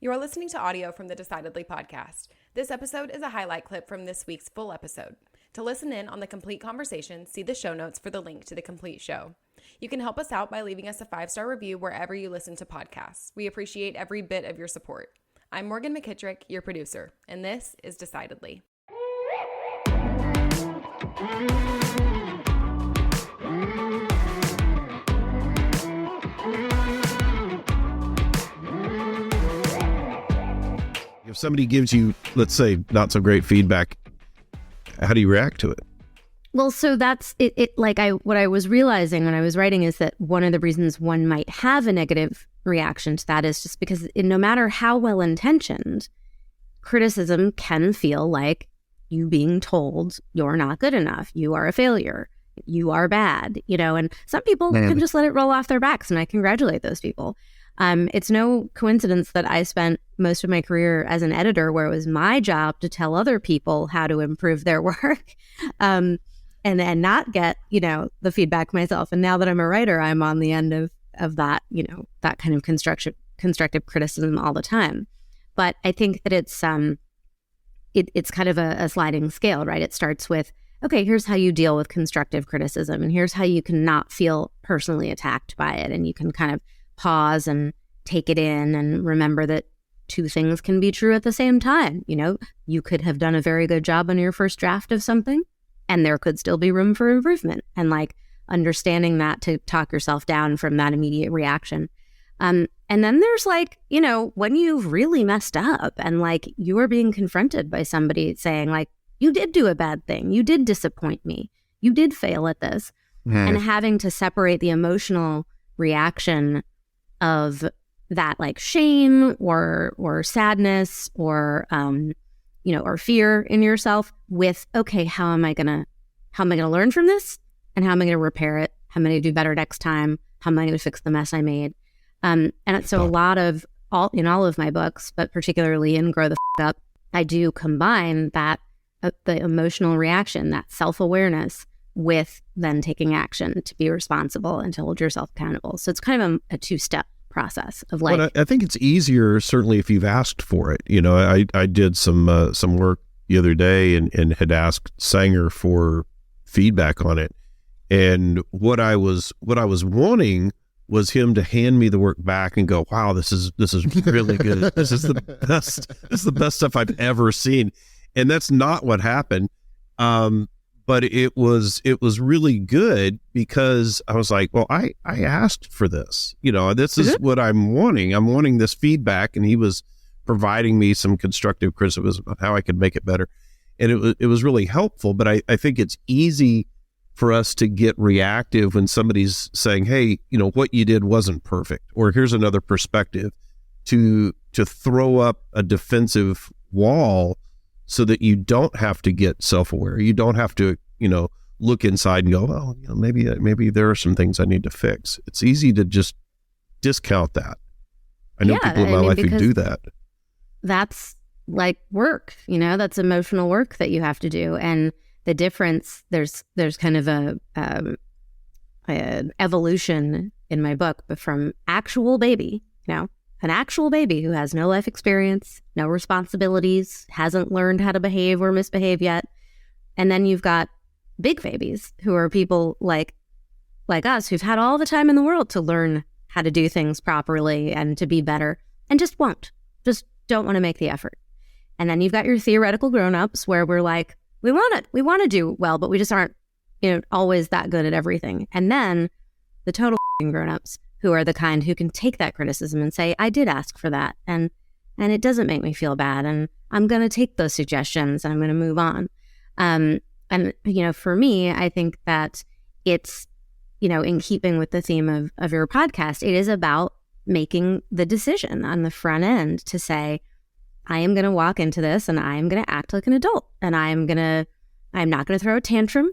You are listening to audio from the Decidedly podcast. This episode is a highlight clip from this week's full episode. To listen in on the complete conversation, see the show notes for the link to the complete show. You can help us out by leaving us a 5-star review wherever you listen to podcasts. We appreciate every bit of your support. I'm Morgan McKittrick, your producer, and this is Decidedly. If somebody gives you, let's say, not so great feedback, how do you react to it? Well, so that's it. What I was realizing when I was writing is that one of the reasons one might have a negative reaction to that is just because no matter how well intentioned, criticism can feel like you being told you're not good enough, you are a failure, you are bad, and some people can just let it roll off their backs, and I congratulate those people. It's no coincidence that I spent most of my career as an editor where it was my job to tell other people how to improve their work and not get, the feedback myself. And now that I'm a writer, I'm on the end of that, that kind of constructive criticism all the time. But I think that it's kind of a sliding scale, right? It starts with, okay, here's how you deal with constructive criticism, and here's how you can not feel personally attacked by it. And you can kind of pause and take it in and remember that two things can be true at the same time. You could have done a very good job on your first draft of something, and there could still be room for improvement. And understanding that to talk yourself down from that immediate reaction. And then there's when you've really messed up and you are being confronted by somebody saying you did do a bad thing, you did disappoint me, you did fail at this, and having to separate the emotional reaction of that shame or sadness or or fear in yourself with, okay, how am I gonna learn from this, and how am I gonna repair it, how am I gonna do better next time, how am I gonna fix the mess I made. And so a lot of in all of my books, but particularly in Grow the Up, I do combine that the emotional reaction, that self-awareness, with then taking action to be responsible and to hold yourself accountable. So it's kind of a two-step process of Well, I think it's easier, certainly if you've asked for it. I did some work the other day and had asked Sanger for feedback on it. And what I was wanting was him to hand me the work back and go, wow, this is really good. This is the best stuff I've ever seen. And that's not what happened. But it was really good because I was like, well, I asked for this. This is what I'm wanting. I'm wanting this feedback, and he was providing me some constructive criticism of how I could make it better. And it was really helpful. But I think it's easy for us to get reactive when somebody's saying, hey, what you did wasn't perfect, or here's another perspective, to throw up a defensive wall so that you don't have to get self-aware. You don't have to, look inside and go, well, maybe there are some things I need to fix. It's easy to just discount that. I know people in my life who do that. That's work, that's emotional work that you have to do. And the difference, there's kind of a evolution in my book, but from actual baby, an actual baby who has no life experience, no responsibilities, hasn't learned how to behave or misbehave yet. And then you've got big babies who are people like us who've had all the time in the world to learn how to do things properly and to be better, and just don't want to make the effort. And then you've got your theoretical grown-ups where we're we want to do well, but we just aren't, always that good at everything. And then the total grown-ups who are the kind who can take that criticism and say, I did ask for that, and it doesn't make me feel bad, and I'm going to take those suggestions and I'm going to move on. And for me, I think that it's, in keeping with the theme of your podcast, it is about making the decision on the front end to say, I am going to walk into this and I am going to act like an adult, and I'm not going to throw a tantrum,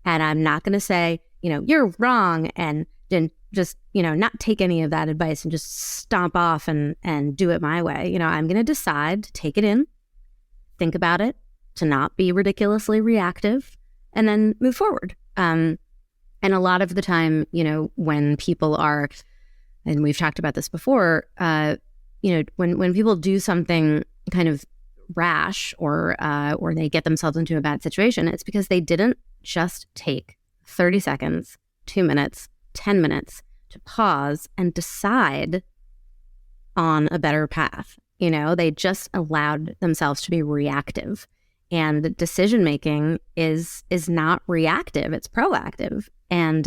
and I'm not going to say, you're wrong, and then just, not take any of that advice and just stomp off and do it my way. I'm going to decide to take it in, think about it, to not be ridiculously reactive, and then move forward. And a lot of the time, when people are, and we've talked about this before, when people do something kind of rash or they get themselves into a bad situation, it's because they didn't just take 30 seconds, 2 minutes, 10 minutes to pause and decide on a better path. They just allowed themselves to be reactive. And decision making is not reactive, it's proactive. And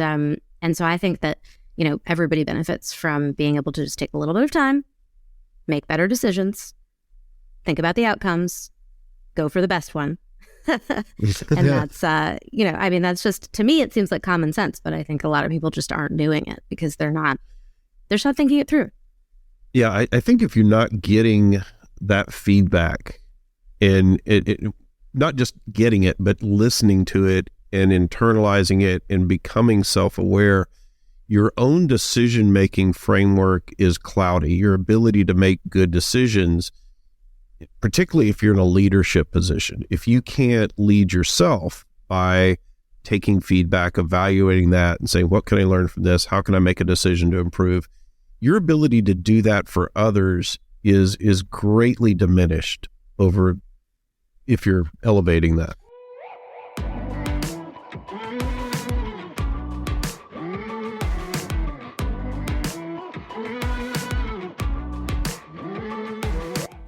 so I think that, everybody benefits from being able to just take a little bit of time, make better decisions, think about the outcomes, go for the best one. And that's, that's just, to me, it seems like common sense, but I think a lot of people just aren't doing it because they're just not thinking it through. Yeah, I think if you're not getting that feedback and it not just getting it, but listening to it and internalizing it and becoming self-aware, your own decision-making framework is cloudy. Your ability to make good decisions, particularly if you're in a leadership position, if you can't lead yourself by taking feedback, evaluating that and saying, what can I learn from this? How can I make a decision to improve? Your ability to do that for others is greatly diminished over if you're elevating that.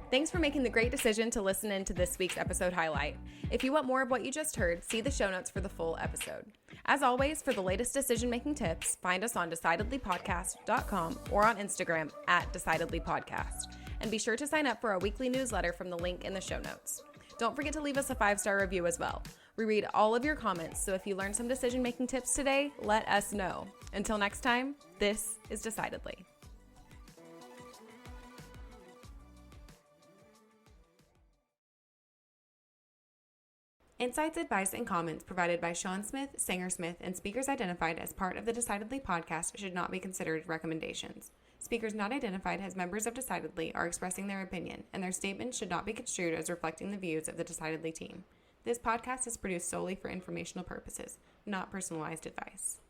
Thanks for making the great decision to listen in to this week's episode highlight. If you want more of what you just heard, see the show notes for the full episode. As always, for the latest decision-making tips, find us on decidedlypodcast.com or on Instagram @decidedlypodcast. And be sure to sign up for our weekly newsletter from the link in the show notes. Don't forget to leave us a 5-star review as well. We read all of your comments, so if you learned some decision-making tips today, let us know. Until next time, this is Decidedly. Insights, advice, and comments provided by Sean Smith, Sanger Smith, and speakers identified as part of the Decidedly podcast should not be considered recommendations. Speakers not identified as members of Decidedly are expressing their opinion, and their statements should not be construed as reflecting the views of the Decidedly team. This podcast is produced solely for informational purposes, not personalized advice.